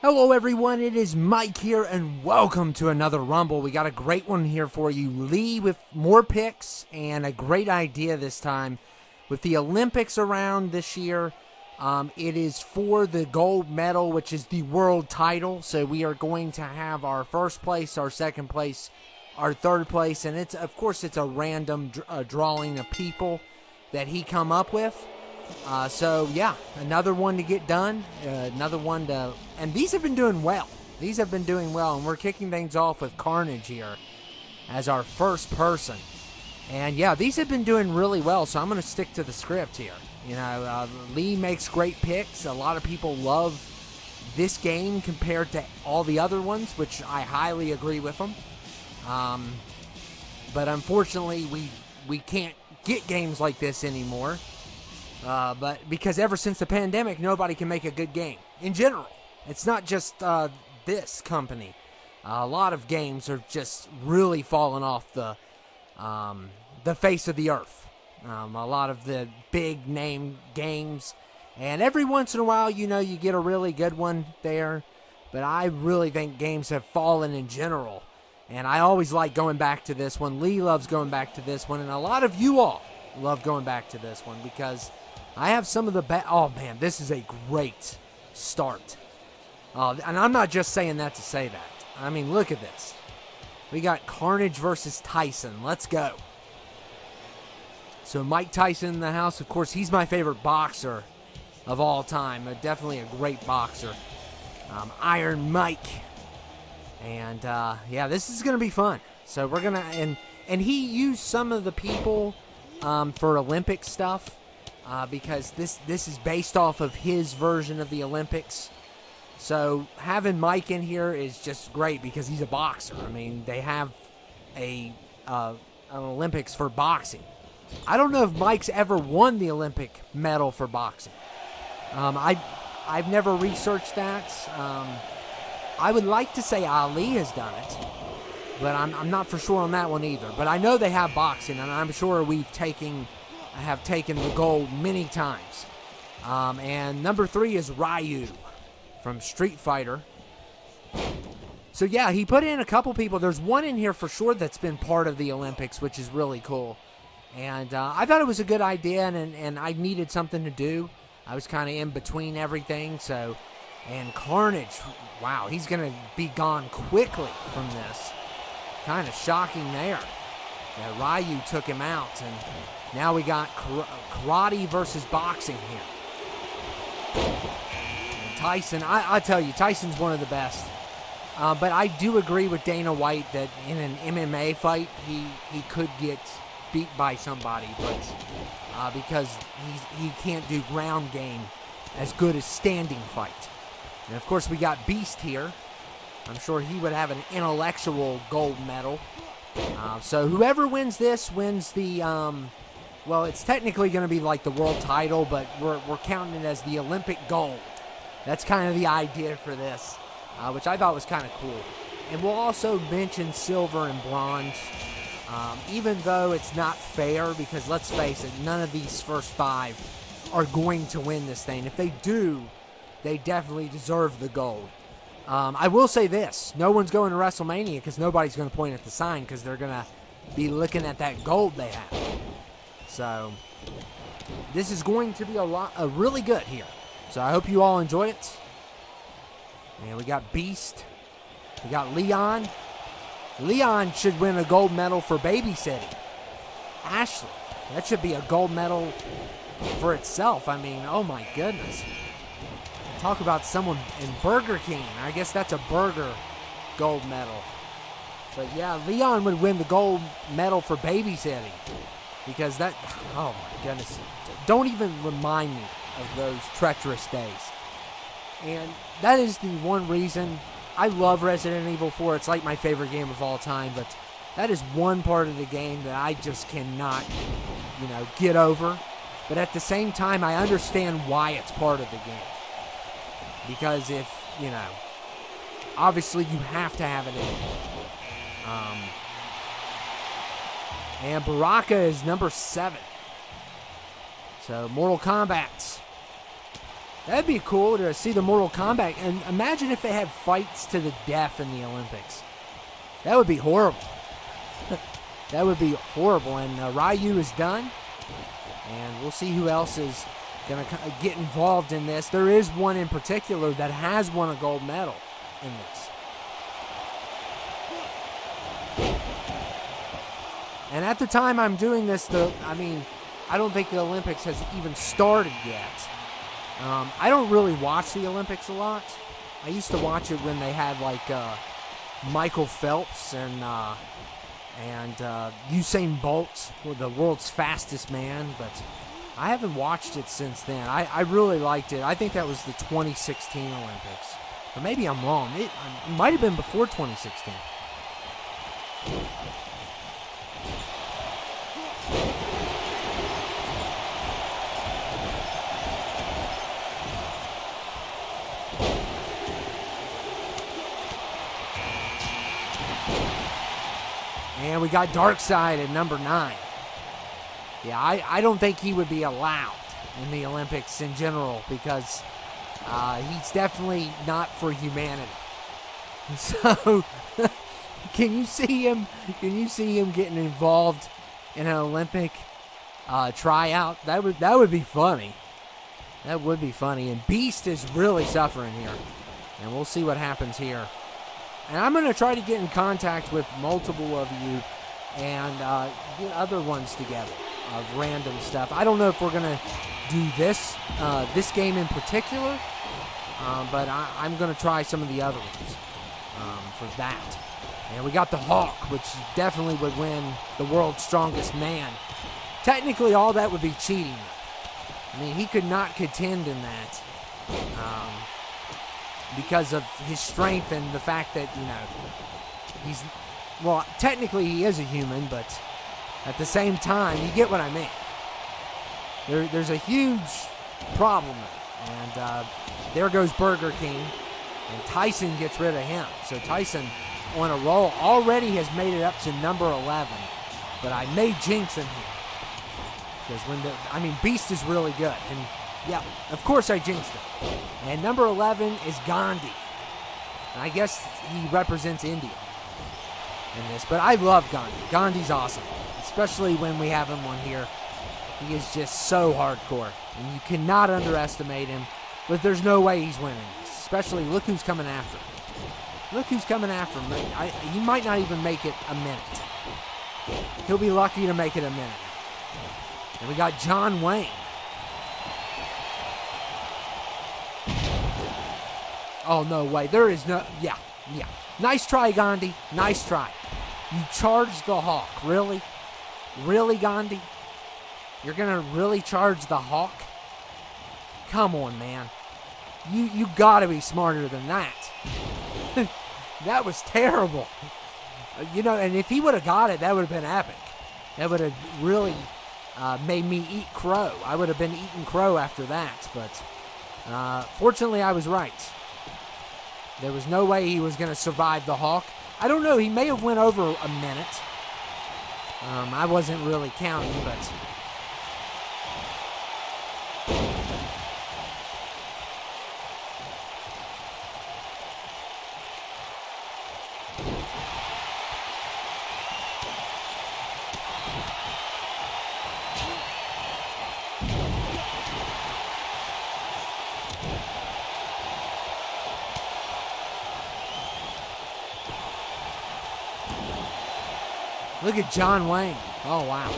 Hello everyone, it is Mike here and welcome to another Rumble. We got a great one here for you. Lee with more picks and a great idea this time. With the Olympics around this year, it is for the gold medal, which is the world title. So we are going to have our first place, our second place, our third place. And it's, of course, it's a random drawing of people that he come up with. So, yeah, another one to get done, another one to... And these have been doing well. These have been doing well, and we're kicking things off with Carnage here as our first person. And, yeah, these have been doing really well, so I'm going to stick to the script here. You know, Lee makes great picks. A lot of people love this game compared to all the other ones, which I highly agree with them. But, unfortunately, we can't get games like this anymore. But because ever since the pandemic, nobody can make a good game in general. It's not just this company. A lot of games are just really falling off the face of the earth. A lot of the big name games, and every once in a while, you know, you get a really good one there. But I really think games have fallen in general, and I always like going back to this one. Lee loves going back to this one, and a lot of you all love going back to this one because I have some of the best. Oh man, this is a great start. And I'm not just saying that to say that. I mean, look at this. We got Carnage versus Tyson. Let's go. So Mike Tyson in the house. Of course, he's my favorite boxer of all time. Definitely a great boxer. Iron Mike. And yeah, this is going to be fun. So we're going to... And he used some of the people for Olympic stuff. Because this is based off of his version of the Olympics. So having Mike in here is just great because he's a boxer. I mean, they have an Olympics for boxing. I don't know if Mike's ever won the Olympic medal for boxing. I've never researched that. I would like to say Ali has done it, but I'm not for sure on that one either. But I know they have boxing, and I'm sure I have taken the gold many times. And number 3 is Ryu from Street Fighter. So, yeah, he put in a couple people. There's one in here for sure that's been part of the Olympics, which is really cool. And I thought it was a good idea, and I needed something to do. I was kind of in between everything. So, and Carnage, wow, he's going to be gone quickly from this. Kind of shocking there. Yeah, Ryu took him out, and now we got karate versus boxing here. And Tyson, I tell you, Tyson's one of the best. But I do agree with Dana White that in an MMA fight, he could get beat by somebody, but because he can't do ground game as good as standing fight. And, of course, we got Beast here. I'm sure he would have an intellectual gold medal. So whoever wins this wins the, well, it's technically going to be like the world title, but we're counting it as the Olympic gold. That's kind of the idea for this, which I thought was kind of cool. And we'll also mention silver and bronze, even though it's not fair because, let's face it, none of these first 5 are going to win this thing. If they do, they definitely deserve the gold. I will say this. No one's going to WrestleMania because nobody's going to point at the sign because they're going to be looking at that gold they have. So, this is going to be really good here. So, I hope you all enjoy it. And we got Beast. We got Leon. Leon should win a gold medal for babysitting. Ashley. That should be a gold medal for itself. I mean, oh my goodness. Talk about someone in Burger King. I guess that's a burger gold medal. But yeah, Leon would win the gold medal for babysitting. Because that, oh my goodness. Don't even remind me of those treacherous days. And that is the one reason I love Resident Evil 4. It's like my favorite game of all time. But that is one part of the game that I just cannot, get over. But at the same time, I understand why it's part of the game. Because if, obviously you have to have it in. And Baraka is number 7. So, Mortal Kombat. That'd be cool to see the Mortal Kombat. And imagine if they had fights to the death in the Olympics. That would be horrible. That would be horrible. And Ryu is done. And we'll see who else is going to get involved in this. There is one in particular that has won a gold medal in this. And at the time I'm doing this, I don't think the Olympics has even started yet. I don't really watch the Olympics a lot. I used to watch it when they had like Michael Phelps and Usain Bolt, the world's fastest man, but I haven't watched it since then. I really liked it. I think that was the 2016 Olympics. Or maybe I'm wrong. It might have been before 2016. And we got Darkseid at number 9. Yeah, I don't think he would be allowed in the Olympics in general because he's definitely not for humanity. So, can you see him getting involved in an Olympic tryout? That would be funny. That would be funny. And Beast is really suffering here. And we'll see what happens here. And I'm going to try to get in contact with multiple of you and get other ones together of random stuff. I don't know if we're going to do this game in particular, but I'm going to try some of the other ones for that. And we got the Hawk, which definitely would win the world's strongest man. Technically, all that would be cheating. I mean, he could not contend in that. Because of his strength and the fact that, technically he is a human, but at the same time, you get what I mean. There's a huge problem there. And there goes Burger King, and Tyson gets rid of him. So Tyson, on a roll, already has made it up to number 11, but I may jinx him here. Because Beast is really good, and yeah, of course I jinxed him. And number 11 is Gandhi. And I guess he represents India in this. But I love Gandhi. Gandhi's awesome. Especially when we have him on here. He is just so hardcore. And you cannot underestimate him. But there's no way he's winning this. Especially, look who's coming after him. Look who's coming after him. He might not even make it a minute. He'll be lucky to make it a minute. And we got John Wayne. Oh, no way. There is no... Yeah. Nice try, Gandhi. Nice try. You charged the Hawk. Really? Really, Gandhi? You're going to really charge the Hawk? Come on, man. You got to be smarter than that. That was terrible. And if he would have got it, that would have been epic. That would have really made me eat crow. I would have been eating crow after that. But fortunately, I was right. There was no way he was going to survive the Hawk. I don't know. He may have went over a minute. I wasn't really counting, but... Look at John Wayne. Oh, wow.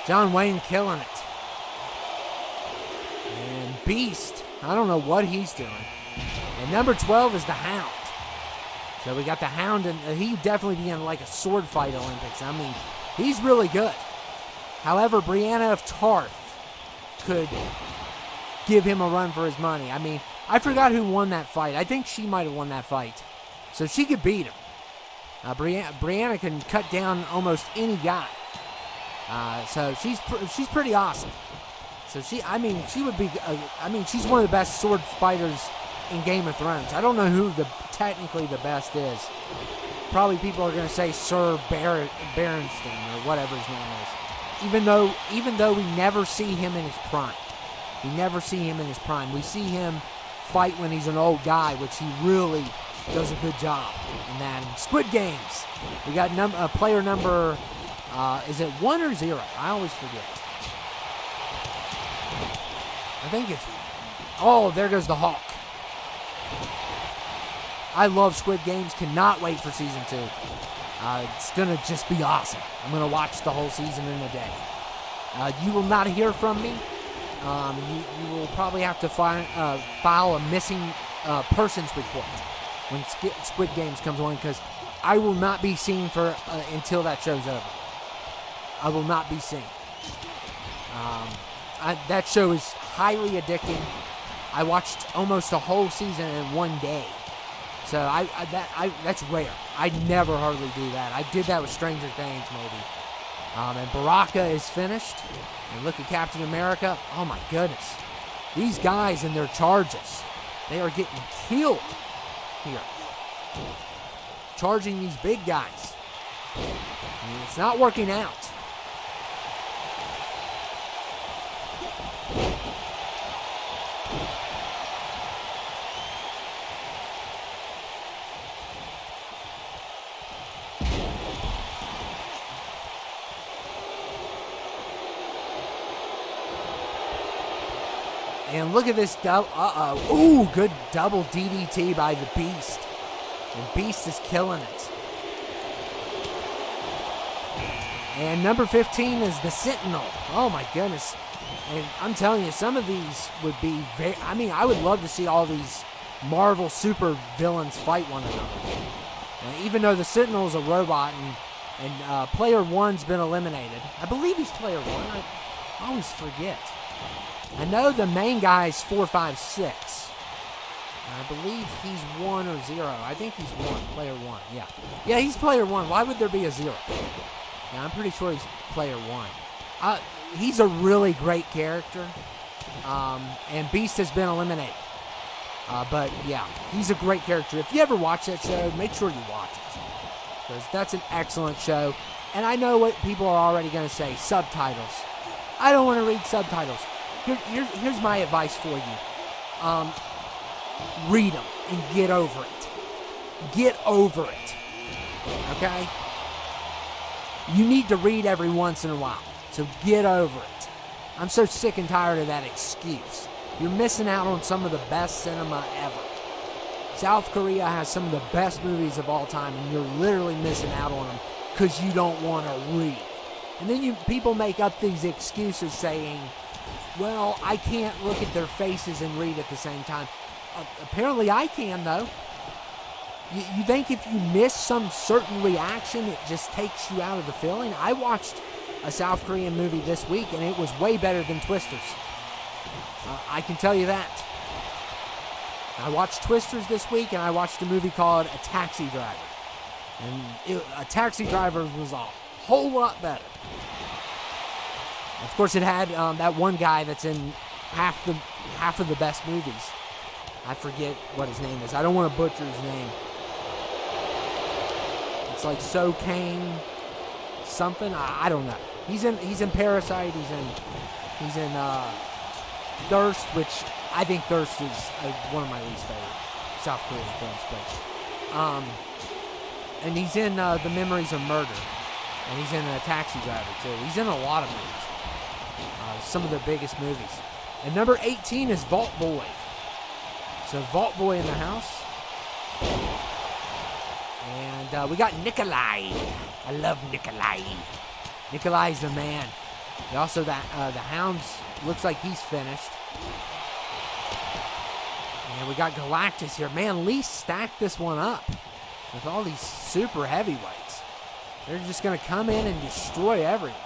John Wayne killing it. And Beast, I don't know what he's doing. And number 12 is the Hound. So we got the Hound, and he'd definitely be in like a sword fight Olympics. I mean, he's really good. However, Brianna of Tarth could give him a run for his money. I mean, I forgot who won that fight. I think she might have won that fight. So she could beat him. Brianna can cut down almost any guy. So she's pretty awesome. So she would be, she's one of the best sword fighters in Game of Thrones. I don't know who technically the best is. Probably people are going to say Sir Berenstain or whatever his name is. Even though we never see him in his prime. We never see him in his prime. We see him fight when he's an old guy, which he really does a good job in that. And Squid Games, we got player number, is it 1 or 0? I always forget. I think it's, oh, there goes the Hawk. I love Squid Games. Cannot wait for season 2. It's going to just be awesome. I'm going to watch the whole season in a day. You will not hear from me. You will probably have to file a missing persons report when Squid Games comes on, because I will not be seen for until that show's over. I will not be seen. That show is highly addicting. I watched almost the whole season in one day. So that's rare. I never hardly do that. I did that with Stranger Things, maybe. And Baraka is finished. And look at Captain America. Oh my goodness. These guys and their charges, they are getting killed here. Charging these big guys. And it's not working out. And look at this, ooh, good double DDT by the Beast. And Beast is killing it. And number 15 is the Sentinel. Oh my goodness. And I'm telling you, some of these would be very, I mean, I would love to see all these Marvel super villains fight one another. And even though the Sentinel is a robot and player 1's been eliminated. I believe he's player 1. I always forget. I know the main guy is 4, 5, 6. I believe he's 1 or 0. I think he's 1, player 1. Yeah. Yeah, he's player 1. Why would there be a 0? Yeah, I'm pretty sure he's player 1. He's a really great character. And Beast has been eliminated. But yeah, he's a great character. If you ever watch that show, make sure you watch it. Because that's an excellent show. And I know what people are already going to say, subtitles. I don't want to read subtitles. Here's my advice for you. Read them and get over it. Get over it. Okay? You need to read every once in a while. So get over it. I'm so sick and tired of that excuse. You're missing out on some of the best cinema ever. South Korea has some of the best movies of all time, and you're literally missing out on them because you don't want to read. And then people make up these excuses saying, well, I can't look at their faces and read at the same time. Apparently I can, though. You think if you miss some certain reaction, it just takes you out of the feeling? I watched a South Korean movie this week, and it was way better than Twisters. I can tell you that. I watched Twisters this week, and I watched a movie called A Taxi Driver. And A Taxi Driver was a whole lot better. Of course, it had that one guy that's in half of the best movies. I forget what his name is. I don't want to butcher his name. It's like So Kane something. I don't know. He's in Parasite. He's in Thirst, which I think Thirst is one of my least favorite South Korean films. But and he's in The Memories of Murder, and he's in A Taxi Driver too. He's in a lot of movies. Some of their biggest movies. And number 18 is Vault Boy. So Vault Boy in the house. And we got Nikolai. I love Nikolai. Nikolai's the man. And also, the Hounds looks like he's finished. And we got Galactus here. Man, Lee stacked this one up with all these super heavyweights. They're just going to come in and destroy everything.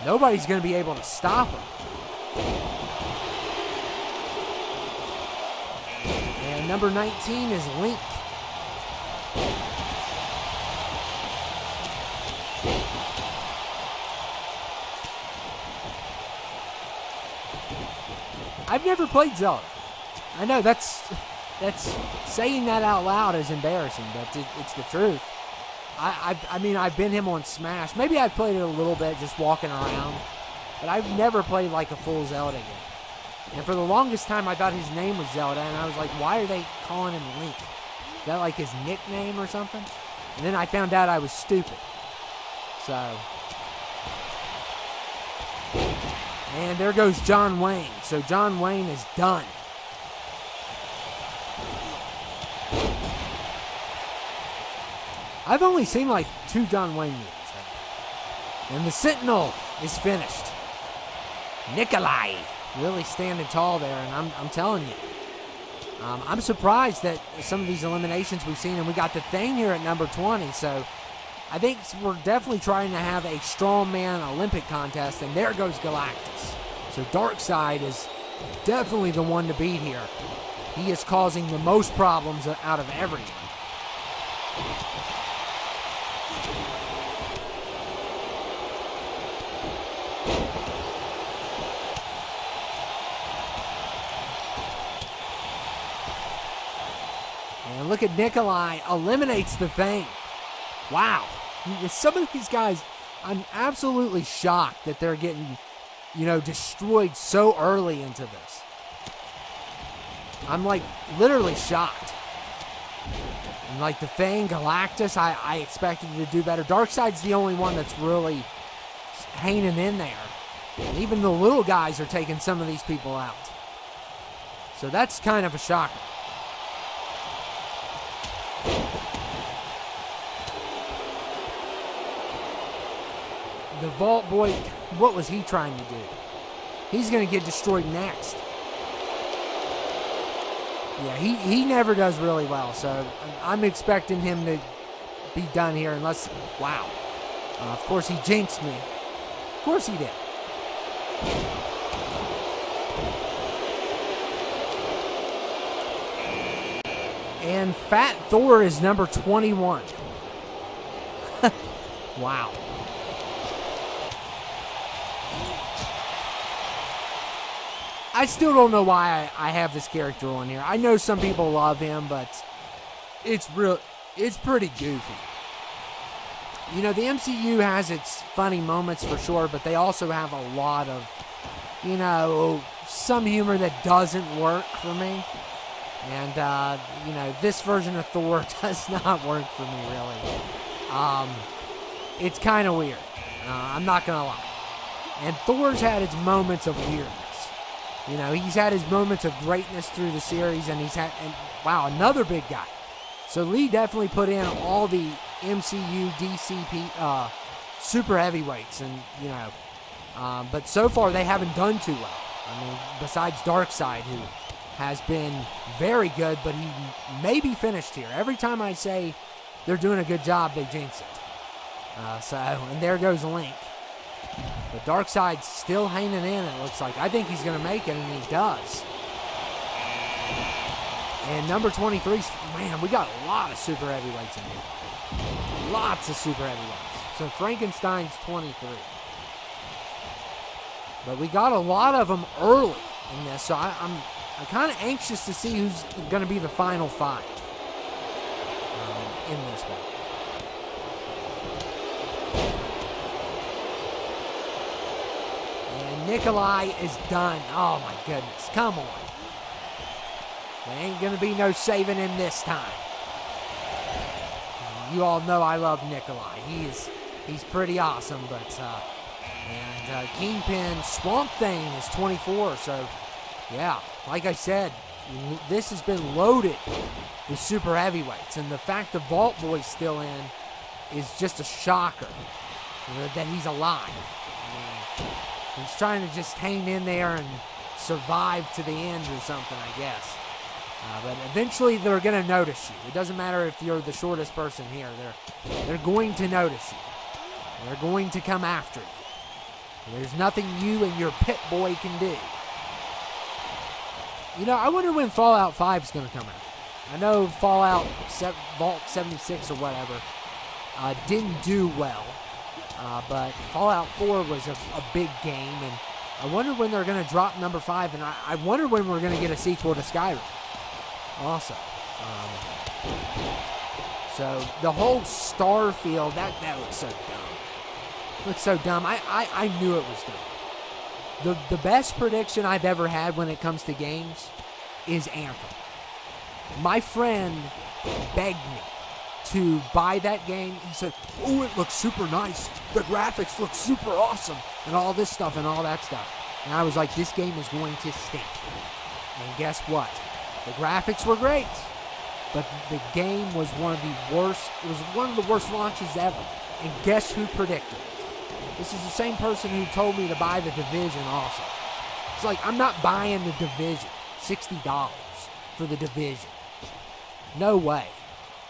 Nobody's going to be able to stop him. And number 19 is Link. I've never played Zelda. I know that's saying that out loud is embarrassing, but it's the truth. I mean, I've been him on Smash. Maybe I've played it a little bit just walking around. but I've never played like a full Zelda game. And for the longest time, I thought his name was Zelda, and I was like, why are they calling him Link? Is that like his nickname or something? And then I found out I was stupid. So. And there goes John Wayne. So John Wayne is done. I've only seen like 2 John Wayne movies. And the Sentinel is finished. Nikolai really standing tall there, and I'm telling you. I'm surprised that some of these eliminations we've seen, and we got the Thing here at number 20, so I think we're definitely trying to have a strongman Olympic contest, and there goes Galactus. So Darkseid is definitely the one to beat here. He is causing the most problems out of everyone. And look at Nikolai eliminates the Thing. Wow. Some of these guys, I'm absolutely shocked that they're getting, destroyed so early into this. I'm like literally shocked. And like the Thing, Galactus, I expected to do better. Darkseid's the only one that's really hanging in there. And even the little guys are taking some of these people out. So that's kind of a shocker. The Vault Boy, what was he trying to do? He's going to get destroyed next. Yeah, he never does really well, so I'm expecting him to be done here unless, wow. Of course, he jinxed me. Of course he did. And Fat Thor is number 21. Wow. I still don't know why I have this character on here. I know some people love him, but it's pretty goofy. The MCU has its funny moments for sure, but they also have a lot of, some humor that doesn't work for me. And, this version of Thor does not work for me, really. It's kind of weird. I'm not going to lie. And Thor's had its moments of weirdness. He's had his moments of greatness through the series, and wow, another big guy. So Lee definitely put in all the MCU, DCP, super heavyweights, and, but so far they haven't done too well. I mean, besides Darkseid, who has been very good, but he may be finished here. Every time I say they're doing a good job, they jinx it. And there goes Link. But Darkseid's still hanging in, it looks like. I think he's going to make it, and he does. And number 23, man, we got a lot of super heavyweights in here. Lots of super heavyweights. So Frankenstein's 23. But we got a lot of them early in this, so I'm kind of anxious to see who's going to be the final 5 in this one. Nikolai is done. Oh, my goodness. Come on. There ain't going to be no saving him this time. You all know I love Nikolai. He's pretty awesome, but Kingpin Swamp Thing is 24, so yeah, like I said, this has been loaded with super heavyweights, and the fact the Vault Boy's still in is just a shocker that he's alive. I mean, he's trying to just hang in there and survive to the end or something, I guess. But eventually they're going to notice you. It doesn't matter if you're the shortest person here. They're going to notice you. They're going to come after you. There's nothing you and your pit boy can do. I wonder when Fallout 5 is going to come out. I know Fallout Vault 76 or whatever didn't do well. But Fallout 4 was a big game, and I wonder when they're going to drop number 5, and I wonder when we're going to get a sequel to Skyrim also. So the whole Starfield, that looks so dumb. Looks so dumb. I knew it was dumb. The best prediction I've ever had when it comes to games is Anthem. My friend begged me to buy that game. He said, oh, it looks super nice. The graphics look super awesome. And all this stuff and all that stuff. And I was like, this game is going to stink. And guess what? The graphics were great. But the game was one of the worst. It was one of the worst launches ever. And guess who predicted it? This is the same person who told me to buy The Division also. It's like, I'm not buying The Division. $60 for The Division. No way.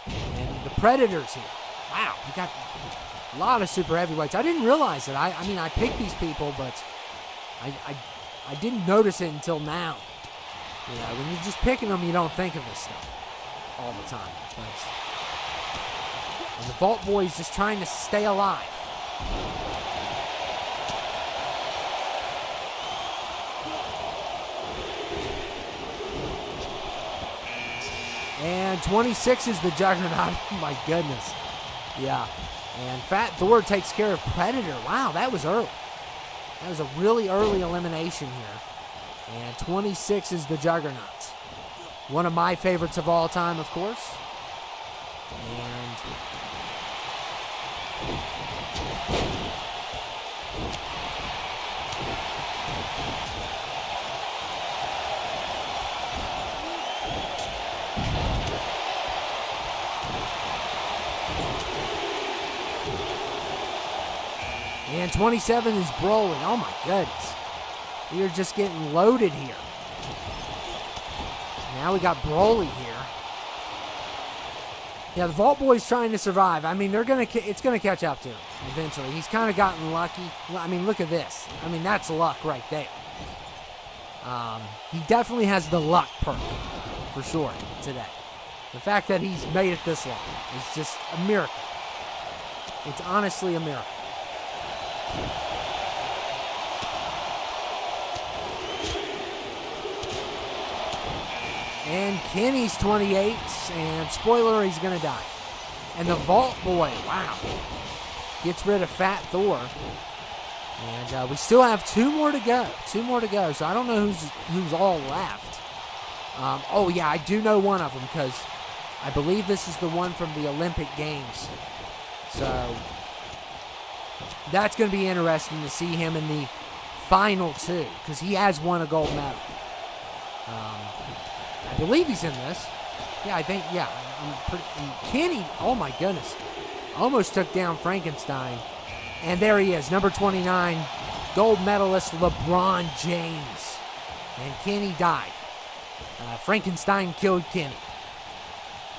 And the Predators here. Wow, we got a lot of super heavyweights. I didn't realize it. I mean, I picked these people, but I didn't notice it until now. You know, when you're just picking them, you don't think of this stuff all the time. And the Vault Boy's just trying to stay alive. And 26 is the Juggernaut. Oh my goodness. Yeah. And Fat Thor takes care of Predator. Wow, that was early. That was a really early elimination here. And 26 is the Juggernaut. One of my favorites of all time, of course. And 27 is Broly. Oh my goodness. We are just getting loaded here. Now we got Broly here. Yeah, the Vault Boy's trying to survive. I mean, it's gonna catch up to him eventually. He's kind of gotten lucky. I mean, look at this. I mean, that's luck right there. He definitely has the luck perk for sure today. The fact that he's made it this long is just a miracle. It's honestly a miracle. And Kenny's 28, and spoiler, he's going to die. And the Vault Boy, wow, gets rid of Fat Thor. And we still have two more to go. So I don't know who's all left. Oh, yeah, I do know one of them because I believe this is the one from the Olympic Games. So that's going to be interesting to see him in the final two because he has won a gold medal. I believe he's in this. Yeah, I think, yeah. And Kenny, oh my goodness, almost took down Frankenstein. And there he is, number 29, gold medalist LeBron James. And Kenny died. Frankenstein killed Kenny.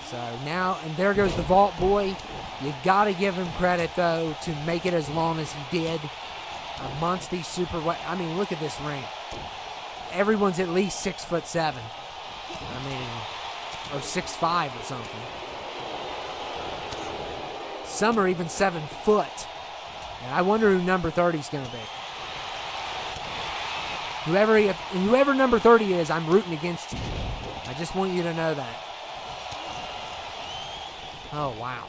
So now, and there goes the Vault Boy. You got to give him credit, though, to make it as long as he did amongst these I mean, look at this ring. Everyone's at least 6'7". I mean, or 6'5" or something. Some are even 7 foot. And I wonder who number 30 is going to be. Whoever number 30 is, I'm rooting against you. I just want you to know that. Oh, wow.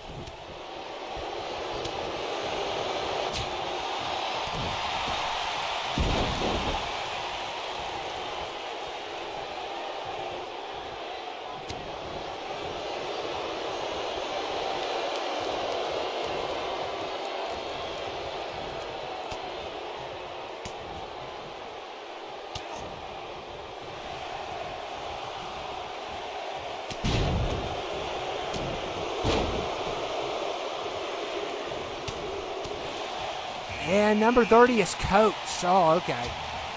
And number 30 is Coach. Oh, okay.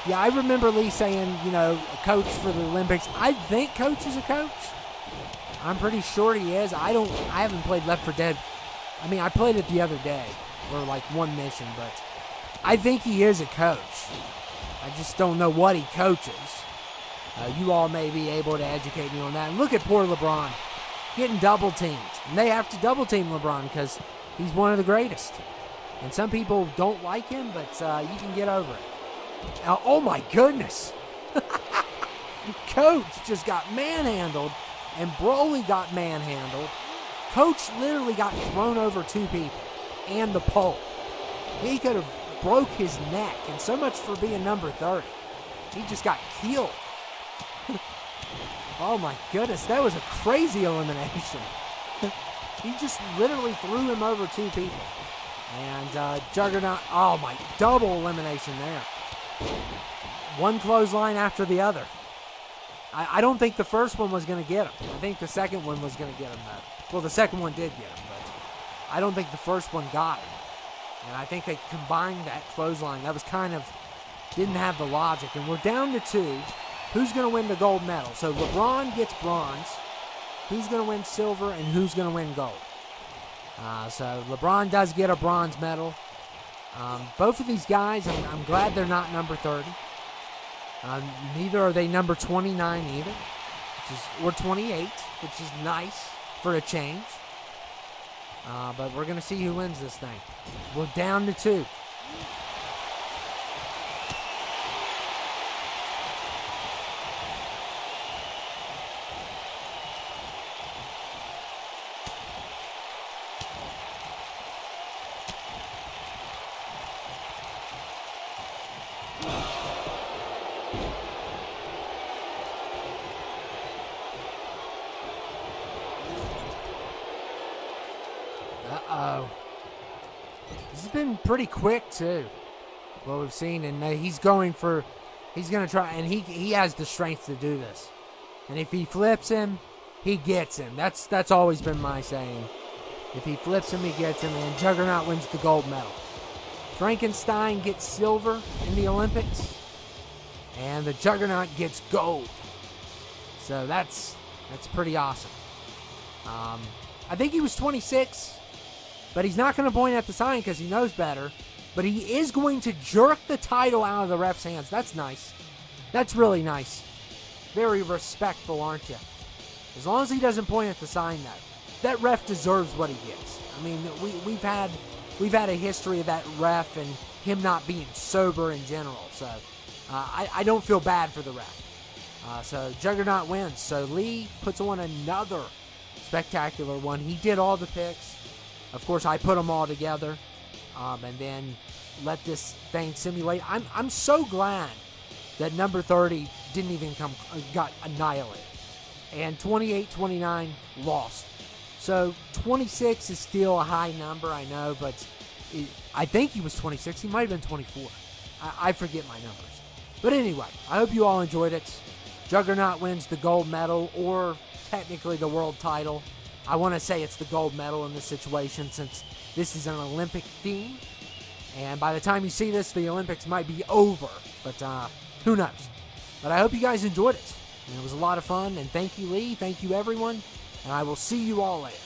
Yeah, I remember Lee saying, you know, a coach for the Olympics. I think Coach is a coach. I'm pretty sure he is. I haven't played Left 4 Dead. I mean, I played it the other day for like one mission, but I think he is a coach. I just don't know what he coaches. You all may be able to educate me on that. And look at poor LeBron getting double teamed. And they have to double team LeBron because he's one of the greatest. And some people don't like him, but you can get over it. Oh, my goodness. Coach just got manhandled, and Broly got manhandled. Coach literally got thrown over 2 people and the pole. He could have broke his neck, and so much for being number 30. He just got killed. Oh my goodness, that was a crazy elimination. He just literally threw him over 2 people. And Juggernaut, oh my, double elimination there. One clothesline after the other. I don't think the first one was going to get him. I think the second one was going to get him, though. Well, the second one did get him, but I don't think the first one got him. And I think they combined that clothesline. That was kind of, didn't have the logic. And we're down to 2. Who's going to win the gold medal? So LeBron gets bronze. Who's going to win silver, and who's going to win gold? So LeBron does get a bronze medal. Both of these guys, I'm glad they're not number 30. Neither are they number 29 either, or 28, which is nice for a change. But we're going to see who wins this thing. We're down to 2. Uh-oh. This has been pretty quick, too, what we've seen. And he's going to try, and he has the strength to do this. And if he flips him, he gets him. That's always been my saying. If he flips him, he gets him, and Juggernaut wins the gold medal. Frankenstein gets silver in the Olympics, and the Juggernaut gets gold. So that's pretty awesome. I think he was 26. But he's not going to point at the sign because he knows better. But he is going to jerk the title out of the ref's hands. That's nice. That's really nice. Very respectful, aren't you? As long as he doesn't point at the sign, though. That ref deserves what he gets. I mean, we've had a history of that ref and him not being sober in general. So I don't feel bad for the ref. So Juggernaut wins. So Lee puts on another spectacular one. He did all the picks. Of course, I put them all together, and then let this thing simulate. I'm so glad that number 30 didn't even got annihilated, and 28-29 lost. So 26 is still a high number, I know, but I think he was 26. He might have been 24. I forget my numbers. But anyway, I hope you all enjoyed it. Juggernaut wins the gold medal, or technically the world title. I want to say it's the gold medal in this situation since this is an Olympic theme. And by the time you see this, the Olympics might be over. But who knows? But I hope you guys enjoyed it. And it was a lot of fun. And thank you, Lee. Thank you, everyone. And I will see you all later.